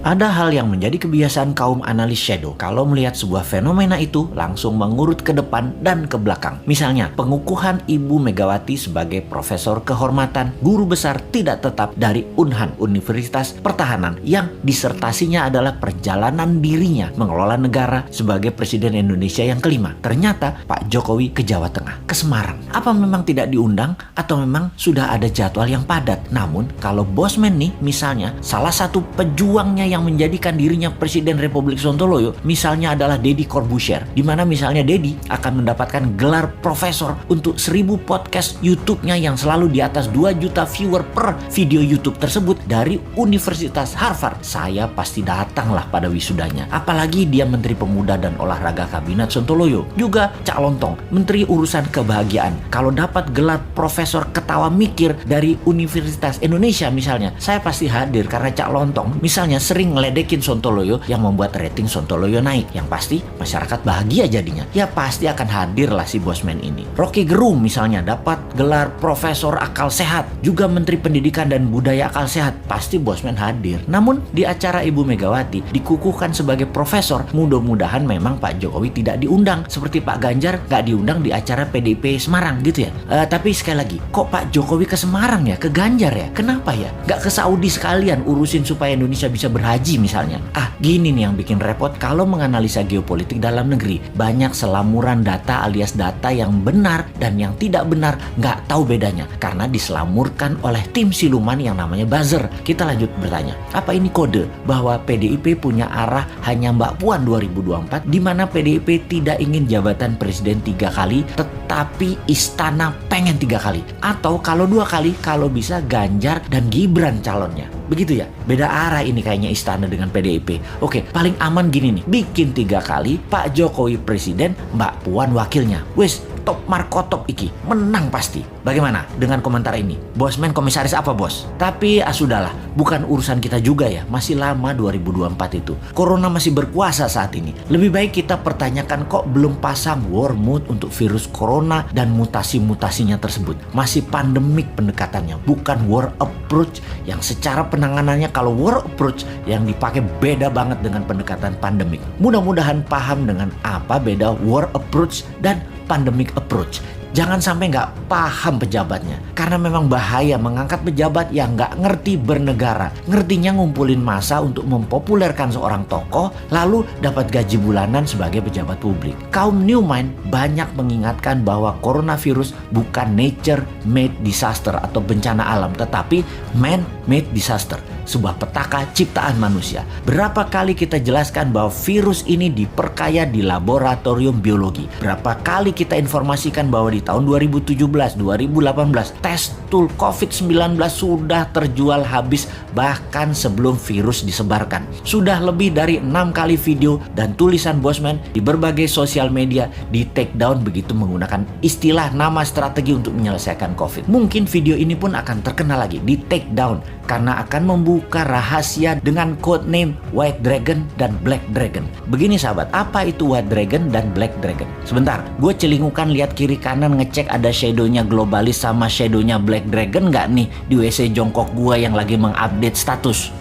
Ada hal yang menjadi kebiasaan kaum analis shadow. Kalau melihat sebuah fenomena itu, langsung mengurut ke depan dan ke belakang. Misalnya, pengukuhan Ibu Megawati sebagai profesor kehormatan, guru besar tidak tetap dari Unhan, Universitas Pertahanan, yang disertasinya adalah perjalanan dirinya mengelola negara sebagai Presiden Indonesia yang kelima. Ternyata Pak Jokowi ke Jawa Tengah, ke Semarang. Apa memang tidak diundang atau memang sudah ada jadwal yang padat? Namun, kalau Bosman nih, misalnya, salah satu pejuangnya yang menjadikan dirinya Presiden Republik Sontoloyo misalnya adalah Deddy Corbuzier, di mana misalnya Deddy akan mendapatkan gelar profesor untuk 1000 podcast YouTube-nya yang selalu di atas 2 juta viewer per video YouTube tersebut dari Universitas Harvard. Saya pasti datanglah pada wisudanya. Apalagi dia Menteri Pemuda dan Olahraga Kabinet Sontoloyo. Juga Cak Lontong, Menteri Urusan Kebahagiaan. Kalau dapat gelar profesor ketawa mikir dari Universitas Indonesia misalnya, saya pasti hadir karena Cak Lontong misalnya sering ngeledekin Sontoloyo yang membuat rating Sontoloyo naik. Yang pasti masyarakat bahagia jadinya. Ya pasti akan hadir lah si Bosman ini. Rocky Gerung misalnya dapat gelar Profesor Akal Sehat, juga Menteri Pendidikan dan Budaya Akal Sehat, pasti Bosman hadir. Namun di acara Ibu Megawati dikukuhkan sebagai profesor, mudah-mudahan memang Pak Jokowi tidak diundang seperti Pak Ganjar gak diundang di acara PDIP Semarang gitu ya. Tapi sekali lagi, kok Pak Jokowi ke Semarang ya, ke Ganjar ya? Kenapa ya? Gak ke Saudi sekalian urusin supaya Indonesia bisa berhaji misalnya. Gini nih yang bikin repot kalau menganalisa geopolitik dalam negeri. Banyak selamuran data alias data yang benar dan yang tidak benar, nggak tahu bedanya karena diselamurkan oleh tim siluman yang namanya buzzer. Kita lanjut bertanya, apa ini kode bahwa PDIP punya arah hanya Mbak Puan 2024, di mana PDIP tidak ingin jabatan presiden 3 kali, tetapi istana pengen 3 kali, atau kalau 2 kali, kalau bisa Ganjar dan Gibran calonnya. Begitu ya, beda arah ini kayaknya istana dengan PDIP. Oke, paling aman gini nih, bikin 3 kali, Pak Jokowi presiden, Mbak Puan wakilnya. Wes, top markotop iki, menang pasti. Bagaimana dengan komentar ini? Bosman komisaris apa bos? Tapi sudahlah, bukan urusan kita juga ya, masih lama 2024 itu. Corona masih berkuasa saat ini. Lebih baik kita pertanyakan kok belum pasang war mode untuk virus corona dan mutasi-mutasinya tersebut. Masih pandemik pendekatannya, bukan war approach yang secara penanganannya kalau war approach yang dipakai beda banget dengan pendekatan pandemik. Mudah-mudahan paham dengan apa beda war approach dan pandemic approach. Jangan sampai nggak paham pejabatnya. Karena memang bahaya mengangkat pejabat yang nggak ngerti bernegara. Ngertinya ngumpulin massa untuk mempopulerkan seorang tokoh, lalu dapat gaji bulanan sebagai pejabat publik. Kaum New Mind banyak mengingatkan bahwa coronavirus bukan nature-made disaster atau bencana alam, tetapi man-made disaster. Sebuah petaka ciptaan manusia. Berapa kali kita jelaskan bahwa virus ini diperkaya di laboratorium biologi. Berapa kali kita informasikan bahwa di tahun 2017, 2018 tes tool COVID-19 sudah terjual habis bahkan sebelum virus disebarkan. Sudah lebih dari 6 kali video dan tulisan Bosman di berbagai sosial media di take down begitu menggunakan istilah nama strategi untuk menyelesaikan COVID. Mungkin video ini pun akan terkenal lagi di take down karena akan membuka rahasia dengan code name White Dragon dan Black Dragon. Begini sahabat, apa itu White Dragon dan Black Dragon? Sebentar, gue celingukan lihat kiri kanan ngecek ada shadownya globalis sama shadownya Black Dragon nggak nih di WC jongkok gue yang lagi mengupdate status.